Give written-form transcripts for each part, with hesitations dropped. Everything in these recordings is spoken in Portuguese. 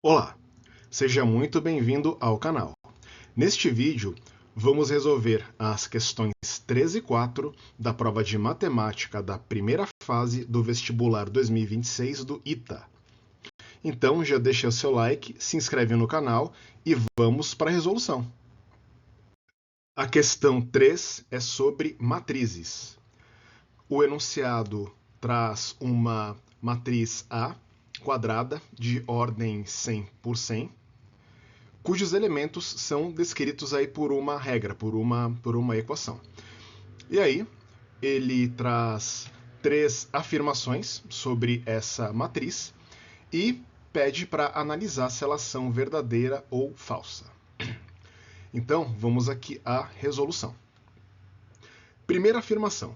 Olá, seja muito bem-vindo ao canal. Neste vídeo, vamos resolver as questões 3 e 4 da prova de matemática da primeira fase do vestibular 2026 do ITA. Então, já deixa o seu like, se inscreve no canal e vamos para a resolução. A questão 3 é sobre matrizes. O enunciado traz uma matriz A quadrada de ordem 100 por 100, cujos elementos são descritos aí por uma regra, por uma equação. E aí, ele traz 3 afirmações sobre essa matriz e pede para analisar se elas são verdadeira ou falsa. Então, vamos aqui à resolução. Primeira afirmação.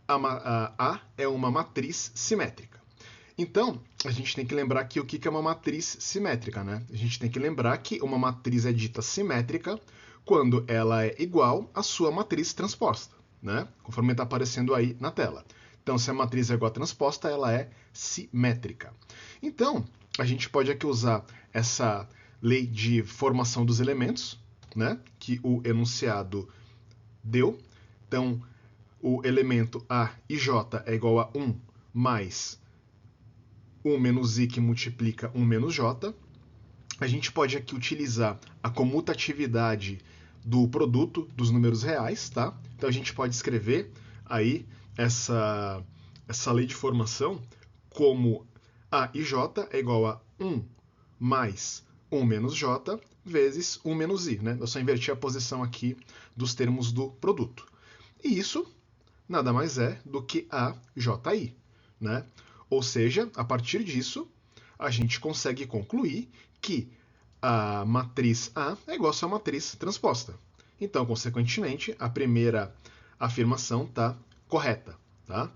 A é uma matriz simétrica. Então, a gente tem que lembrar aqui o que é uma matriz simétrica, né? A gente tem que lembrar que uma matriz é dita simétrica quando ela é igual à sua matriz transposta, né? Conforme está aparecendo aí na tela. Então, se a matriz é igual à transposta, ela é simétrica. Então, a gente pode aqui usar essa lei de formação dos elementos, né? Que o enunciado deu. Então, o elemento A e J é igual a 1 mais 1 menos I que multiplica 1 menos J. A gente pode aqui utilizar a comutatividade do produto dos números reais, tá? Então a gente pode escrever aí essa lei de formação como A e J é igual a 1 mais 1 menos J vezes 1 menos I, né? Eu só inverti a posição aqui dos termos do produto. E isso nada mais é do que AJI, né? Ou seja, a partir disso, a gente consegue concluir que a matriz A é igual a sua matriz transposta. Então, consequentemente, a primeira afirmação está correta, tá?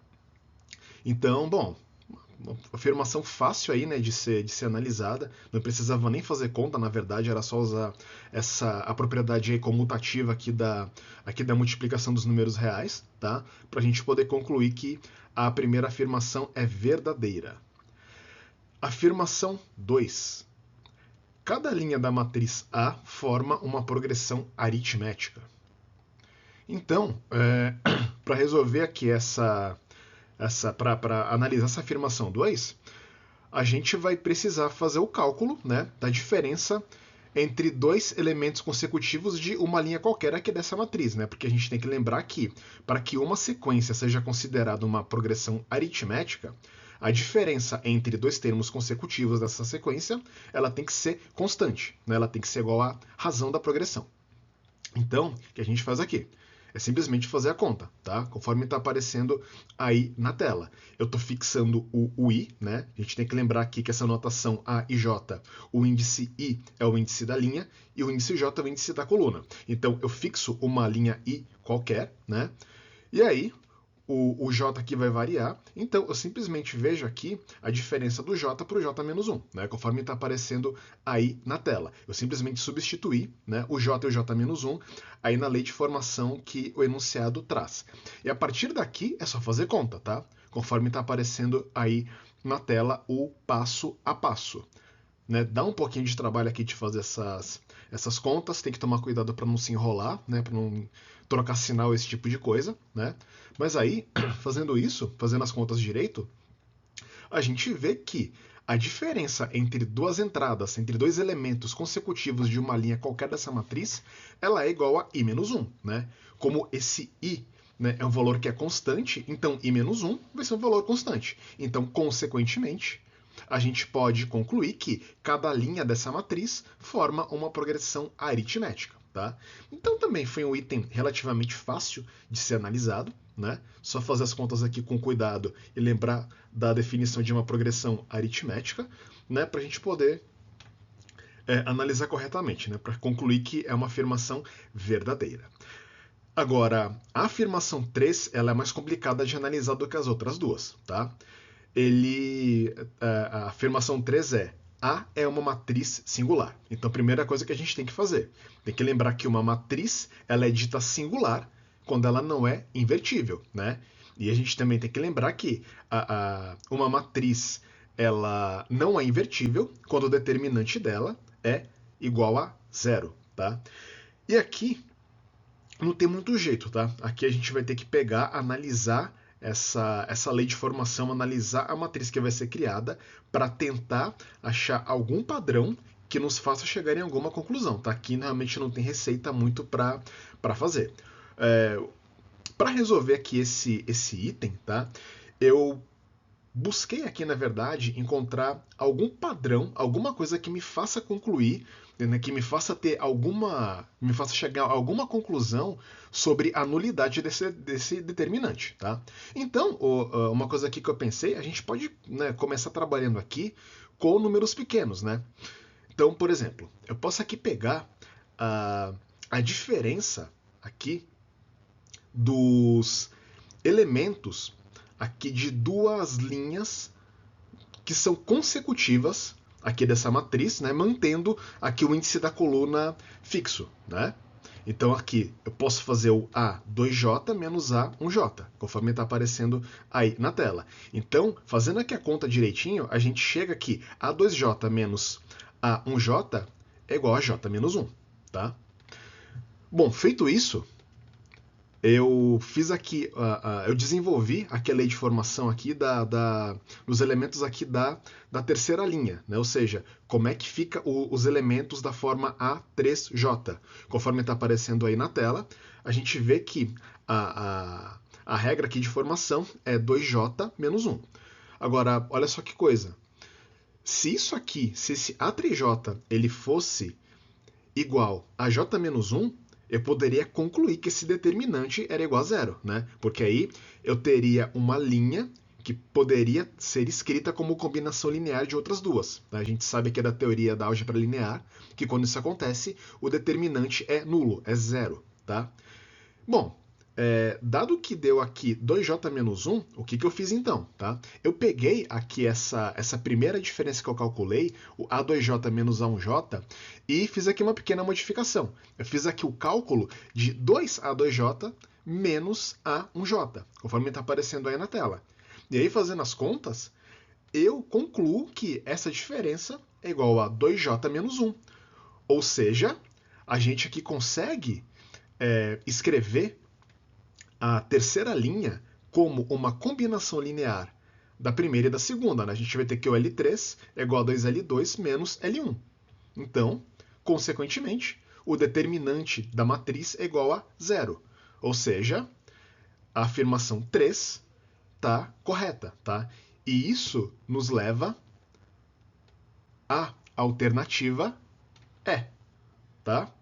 Então, bom, uma afirmação fácil aí, né, de ser analisada, não precisava nem fazer conta, na verdade, era só usar a propriedade aí comutativa aqui da multiplicação dos números reais, tá? Para a gente poder concluir que a primeira afirmação é verdadeira. Afirmação 2. Cada linha da matriz A forma uma progressão aritmética. Então, para resolver aqui para analisar essa afirmação 2, a gente vai precisar fazer o cálculo, né, da diferença entre dois elementos consecutivos de uma linha qualquer aqui dessa matriz, né? Porque a gente tem que lembrar que, para que uma sequência seja considerada uma progressão aritmética, a diferença entre dois termos consecutivos dessa sequência, ela tem que ser constante, né? Ela tem que ser igual à razão da progressão. Então, o que a gente faz aqui? É simplesmente fazer a conta, tá? Conforme está aparecendo aí na tela. Eu estou fixando o I, né? A gente tem que lembrar aqui que essa notação A e J, o índice I é o índice da linha e o índice J é o índice da coluna. Então, eu fixo uma linha I qualquer, né? E aí, o J aqui vai variar, então eu simplesmente vejo aqui a diferença do J para o J menos 1, né, conforme está aparecendo aí na tela. Eu simplesmente substituí, né, o J e o J menos 1 aí na lei de formação que o enunciado traz. E a partir daqui é só fazer conta, tá? Conforme está aparecendo aí na tela o passo a passo. Né, dá um pouquinho de trabalho aqui de fazer essas contas, tem que tomar cuidado para não se enrolar, né, para não trocar sinal, esse tipo de coisa, né? Mas aí, fazendo isso, fazendo as contas direito, a gente vê que a diferença entre duas entradas, entre dois elementos consecutivos de uma linha qualquer dessa matriz, ela é igual a i menos 1, né? Como esse i, né, é um valor que é constante, então i menos 1 vai ser um valor constante. Então, consequentemente, a gente pode concluir que cada linha dessa matriz forma uma progressão aritmética. Tá? Então também foi um item relativamente fácil de ser analisado, né? Só fazer as contas aqui com cuidado e lembrar da definição de uma progressão aritmética, né? Para a gente poder analisar corretamente, né? Para concluir que é uma afirmação verdadeira. Agora, a afirmação 3 ela é mais complicada de analisar do que as outras duas, tá? A afirmação 3 é A é uma matriz singular. Então, a primeira coisa que a gente tem que fazer, tem que lembrar que uma matriz ela é dita singular quando ela não é invertível, né? E a gente também tem que lembrar que uma matriz ela não é invertível quando o determinante dela é igual a zero, tá? E aqui não tem muito jeito, tá? Aqui a gente vai ter que pegar, analisar essa lei de formação, analisar a matriz que vai ser criada para tentar achar algum padrão que nos faça chegar em alguma conclusão, tá? Aqui realmente não tem receita muito para fazer. Para resolver aqui esse item, tá? Eu busquei aqui, na verdade, encontrar algum padrão, alguma coisa que me faça concluir, né, que me faça me faça chegar a alguma conclusão sobre a nulidade desse determinante, tá? Então, uma coisa aqui que eu pensei, a gente pode, né, começar trabalhando aqui com números pequenos, né? Então, por exemplo, eu posso aqui pegar a diferença aqui dos elementos aqui de duas linhas que são consecutivas aqui dessa matriz, né, mantendo aqui o índice da coluna fixo, né? Então aqui eu posso fazer o A2J menos A1J, conforme está aparecendo aí na tela. Então, fazendo aqui a conta direitinho, a gente chega aqui, A2J menos A1J é igual a J menos 1, tá? Bom, feito isso, eu fiz aqui, eu desenvolvi aqui a lei de formação aqui dos elementos aqui da terceira linha, né? Ou seja, como é que fica os elementos da forma A3J. Conforme está aparecendo aí na tela, a gente vê que a regra aqui de formação é 2J menos 1. Agora, olha só que coisa. Se isso aqui, se esse A3J ele fosse igual a J menos 1, eu poderia concluir que esse determinante era igual a zero, né? Porque aí eu teria uma linha que poderia ser escrita como combinação linear de outras duas. Tá? A gente sabe que é da teoria da álgebra linear que quando isso acontece, o determinante é nulo, é zero, tá? Bom, dado que deu aqui 2j menos 1, o que eu fiz então? Tá? Eu peguei aqui essa primeira diferença que eu calculei, o A2j menos A1j, e fiz aqui uma pequena modificação. Eu fiz aqui o cálculo de 2A2j menos A1j, conforme está aparecendo aí na tela. E aí, fazendo as contas, eu concluo que essa diferença é igual a 2j menos 1. Ou seja, a gente aqui consegue escrever a terceira linha como uma combinação linear da primeira e da segunda. Né? A gente vai ter que o L3 é igual a 2L2 menos L1. Então, consequentemente, o determinante da matriz é igual a zero. Ou seja, a afirmação 3 está correta. Tá? E isso nos leva à alternativa E. Tá?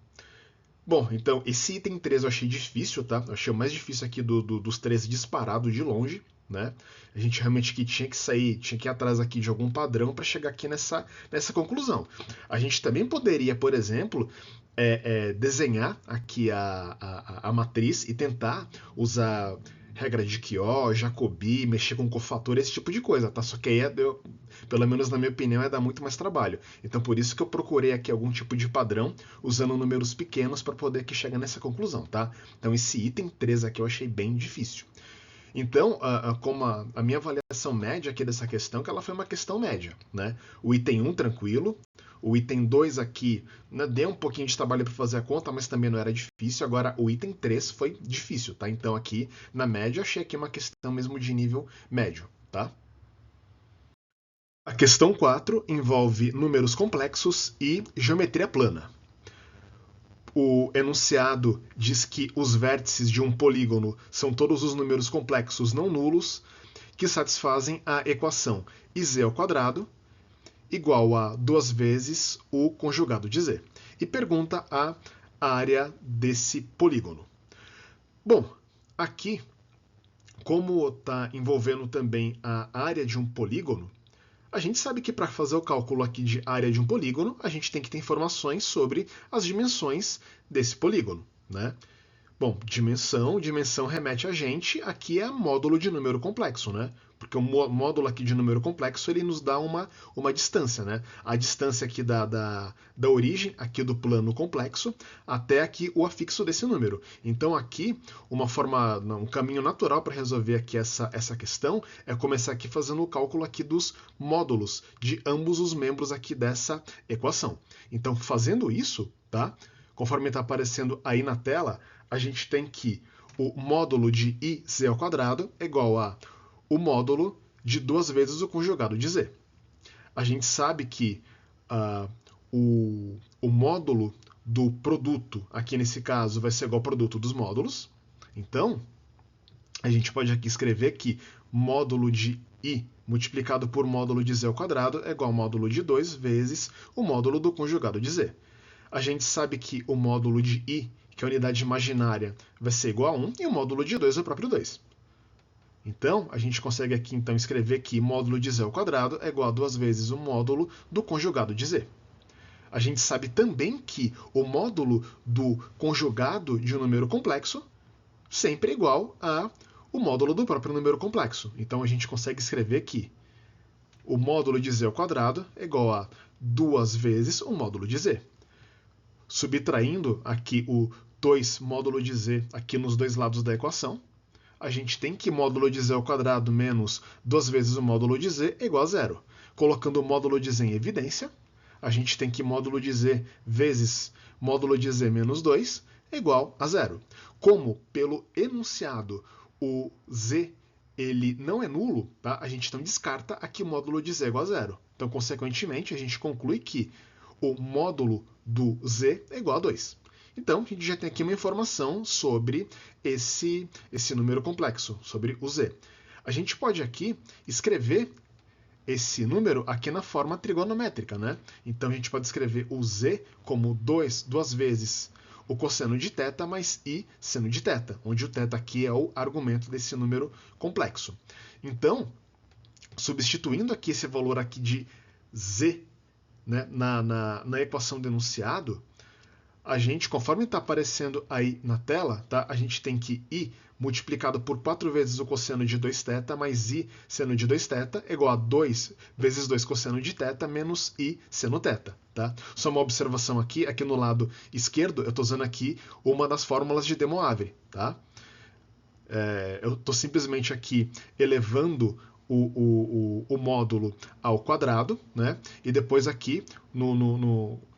Bom, então esse item 3 eu achei difícil, tá? Eu achei o mais difícil aqui dos 13 disparado de longe, né? A gente realmente que tinha que ir atrás aqui de algum padrão para chegar aqui nessa conclusão. A gente também poderia, por exemplo, desenhar aqui a matriz e tentar usar regra de Kyo, Jacobi, mexer com cofator, esse tipo de coisa, tá? Só que aí, pelo menos na minha opinião, ia dar muito mais trabalho. Então, por isso que eu procurei aqui algum tipo de padrão, usando números pequenos para poder aqui chegar nessa conclusão, tá? Então, esse item 3 aqui eu achei bem difícil. Então, como a minha avaliação média aqui dessa questão, que ela foi uma questão média, né? O item 1, tranquilo. O item 2 aqui, né, deu um pouquinho de trabalho para fazer a conta, mas também não era difícil. Agora, o item 3 foi difícil, tá? Então, aqui, na média, achei aqui uma questão mesmo de nível médio, tá? A questão 4 envolve números complexos e geometria plana. O enunciado diz que os vértices de um polígono são todos os números complexos não nulos que satisfazem a equação iz ao quadrado igual a 2 vezes o conjugado de z. E pergunta a área desse polígono. Bom, aqui, como está envolvendo também a área de um polígono, a gente sabe que para fazer o cálculo aqui de área de um polígono, a gente tem que ter informações sobre as dimensões desse polígono, né? Bom, dimensão remete a gente, aqui é módulo de número complexo, né? Porque o módulo aqui de número complexo, ele nos dá uma distância, né? A distância aqui da origem, aqui do plano complexo, até aqui o afixo desse número. Então aqui, um caminho natural para resolver aqui essa questão é começar aqui fazendo o cálculo aqui dos módulos de ambos os membros aqui dessa equação. Então, fazendo isso, tá? Conforme está aparecendo aí na tela, a gente tem que o módulo de iz ao quadrado é igual a o módulo de 2 vezes o conjugado de z. A gente sabe que o módulo do produto, aqui nesse caso, vai ser igual ao produto dos módulos. Então, a gente pode aqui escrever que módulo de i multiplicado por módulo de z ao quadrado é igual ao módulo de 2 vezes o módulo do conjugado de z. A gente sabe que o módulo de i, que é a unidade imaginária, vai ser igual a 1, e o módulo de 2 é o próprio 2. Então, a gente consegue aqui então escrever que módulo de z ao quadrado é igual a 2 vezes o módulo do conjugado de z. A gente sabe também que o módulo do conjugado de um número complexo sempre é igual ao módulo do próprio número complexo. Então, a gente consegue escrever que o módulo de z ao quadrado é igual a 2 vezes o módulo de z. Subtraindo aqui o 2 módulo de z aqui nos dois lados da equação, a gente tem que módulo de z ao quadrado menos 2 vezes o módulo de z é igual a zero. Colocando o módulo de z em evidência, a gente tem que módulo de z vezes módulo de z menos 2 é igual a zero. Como pelo enunciado o z ele não é nulo, tá? A gente então descarta aqui o módulo de z é igual a zero. Então, consequentemente, a gente conclui que o módulo do z é igual a 2. Então, a gente já tem aqui uma informação sobre esse número complexo, sobre o z. A gente pode aqui escrever esse número aqui na forma trigonométrica, né? Então, a gente pode escrever o z como 2 vezes o cosseno de θ mais i seno de θ, onde o θ aqui é o argumento desse número complexo. Então, substituindo aqui esse valor aqui de z, né, na equação do enunciado, a gente, conforme está aparecendo aí na tela, tá, a gente tem que i multiplicado por 4 vezes o cosseno de 2θ mais i seno de 2θ é igual a 2 vezes 2 cosseno de θ menos i seno θ. Tá? Só uma observação aqui no lado esquerdo, eu estou usando aqui uma das fórmulas de De Moivre. Tá? Eu estou simplesmente aqui elevando o módulo ao quadrado, né? E depois aqui,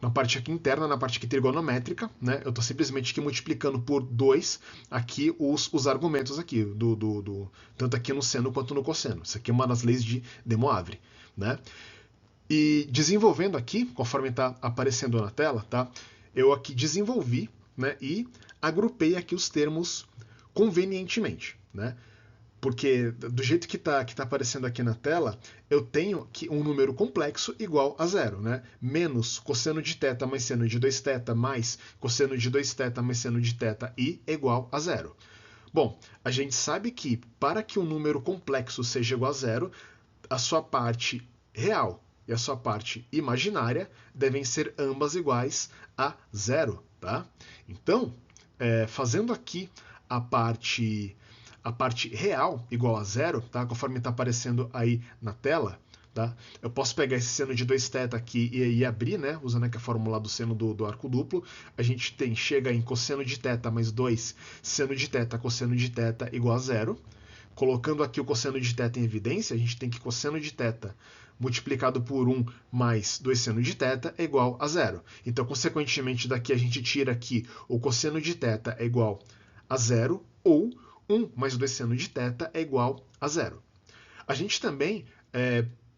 na parte aqui interna, na parte aqui trigonométrica, né? Eu estou simplesmente aqui multiplicando por 2 aqui os argumentos aqui, tanto aqui no seno quanto no cosseno. Isso aqui é uma das leis de De Moivre, né? E desenvolvendo aqui, conforme está aparecendo na tela, tá? Eu aqui desenvolvi, né? E agrupei aqui os termos convenientemente, né? Porque do jeito que está aparecendo aqui na tela, eu tenho que um número complexo igual a zero, né? Menos cosseno de θ mais seno de 2θ mais cosseno de 2θ mais seno de θ i é igual a zero. Bom, a gente sabe que para que um número complexo seja igual a zero, a sua parte real e a sua parte imaginária devem ser ambas iguais a zero, tá? Então, fazendo aqui a parte real igual a zero, tá? Conforme está aparecendo aí na tela, tá? Eu posso pegar esse seno de 2θ aqui e abrir, né? Usando aqui a fórmula do seno do arco duplo, a gente chega em cosseno de θ mais 2 seno de θ cosseno de θ igual a zero. Colocando aqui o cosseno de θ em evidência, a gente tem que cosseno de θ multiplicado por 1 mais 2 seno de θ é igual a zero. Então, consequentemente, daqui a gente tira aqui o cosseno de θ é igual a zero, ou 1 mais 2 seno de θ é igual a zero. A gente também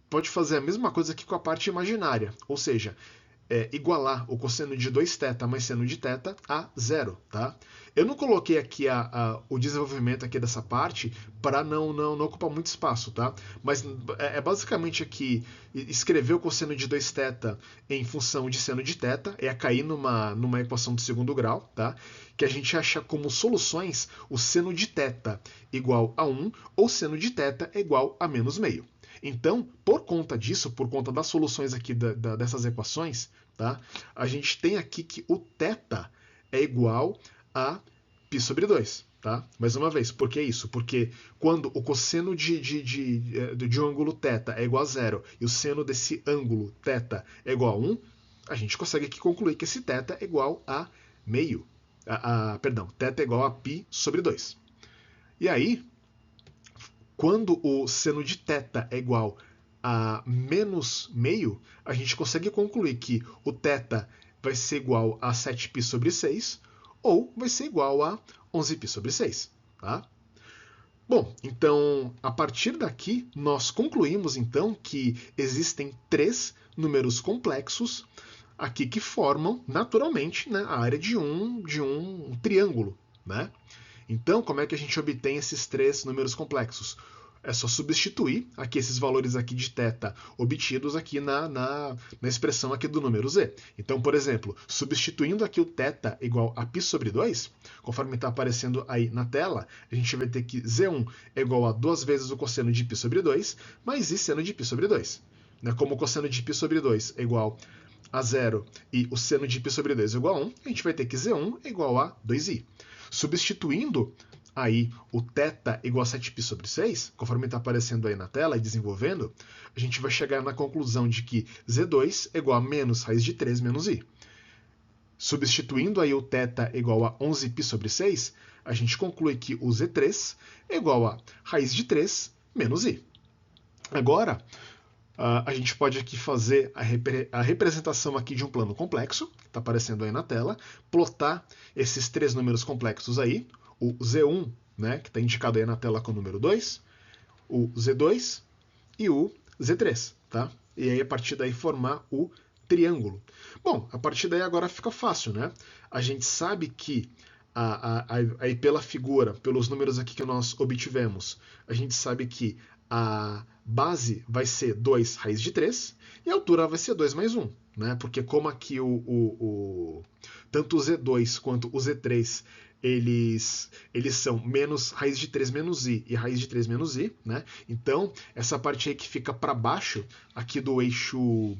pode fazer a mesma coisa aqui com a parte imaginária, ou seja, igualar o cosseno de 2θ mais seno de θ a zero. Tá? Eu não coloquei aqui o desenvolvimento aqui dessa parte para não ocupar muito espaço, tá? Mas basicamente aqui escrever o cosseno de 2θ em função de seno de θ, cair numa equação de segundo grau, tá? Que a gente acha como soluções o seno de θ igual a 1 ou seno de θ é igual a menos meio. Então, por conta disso, por conta das soluções aqui dessas equações, tá? A gente tem aqui que o θ é igual a π sobre 2. Tá? Mais uma vez, por que isso? Porque quando o cosseno de um ângulo θ é igual a 0 e o seno desse ângulo θ é igual a 1, a gente consegue aqui concluir que esse θ é igual a meio. Perdão, θ é igual a π sobre 2. E aí, quando o seno de θ é igual a menos meio, a gente consegue concluir que o θ vai ser igual a 7π sobre 6 ou vai ser igual a 11π sobre 6. Tá? Bom, então, a partir daqui, nós concluímos, então, que existem 3 números complexos aqui que formam, naturalmente, né, a área de um triângulo. Né? Então, como é que a gente obtém esses 3 números complexos? É só substituir aqui esses valores aqui de θ obtidos aqui na expressão aqui do número z. Então, por exemplo, substituindo aqui o θ igual a π sobre 2, conforme está aparecendo aí na tela, a gente vai ter que z1 é igual a 2 vezes o cosseno de π sobre 2, mais i seno de π sobre 2. Como o cosseno de π sobre 2 é igual a 0 e o seno de π sobre 2 é igual a 1, a gente vai ter que z1 é igual a 2i. Substituindo aí o θ igual a 7π sobre 6, conforme está aparecendo aí na tela e desenvolvendo, a gente vai chegar na conclusão de que z2 é igual a menos raiz de 3 menos i. Substituindo aí o θ igual a 11π sobre 6, a gente conclui que o z3 é igual a raiz de 3 menos i. Agora, a gente pode aqui fazer a representação aqui de um plano complexo, que está aparecendo aí na tela, plotar esses 3 números complexos aí, o Z1, né, que está indicado aí na tela com o número 2, o Z2 e o Z3. Tá? E aí, a partir daí, formar o triângulo. Bom, a partir daí agora fica fácil, né? A gente sabe que aí pela figura, pelos números aqui que nós obtivemos, a gente sabe que a base vai ser 2 raiz de 3 e a altura vai ser 2 mais 1. Né? Porque como aqui tanto o Z2 quanto o Z3 eles são menos raiz de 3 menos i e raiz de 3 menos i. Né? Então, essa parte aí que fica para baixo aqui do eixo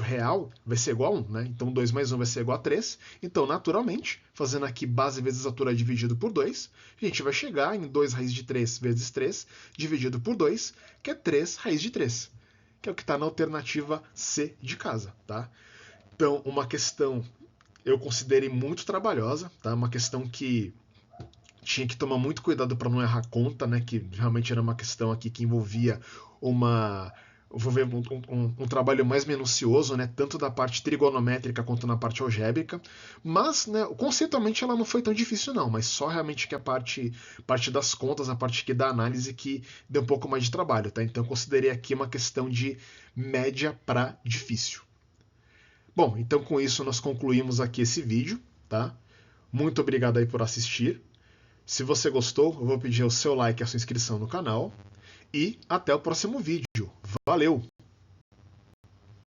real vai ser igual a 1, né? Então 2 mais 1 vai ser igual a 3. Então, naturalmente, fazendo aqui base vezes altura dividido por 2, a gente vai chegar em 2 raiz de 3 vezes 3 dividido por 2, que é 3 raiz de 3, que é o que está na alternativa C de casa. Tá? Então, uma questão eu considerei muito trabalhosa, tá? Uma questão que tinha que tomar muito cuidado para não errar conta, né? Que realmente era uma questão aqui que envolvia um trabalho mais minucioso, né, tanto da parte trigonométrica quanto na parte algébrica, mas, né, conceitualmente ela não foi tão difícil não, mas só realmente que a parte das contas, a parte que da análise que deu um pouco mais de trabalho, tá? Então eu considerei aqui uma questão de média para difícil. Bom, então com isso nós concluímos aqui esse vídeo, tá? Muito obrigado aí por assistir. Se você gostou, eu vou pedir o seu like e a sua inscrição no canal. E até o próximo vídeo. Valeu!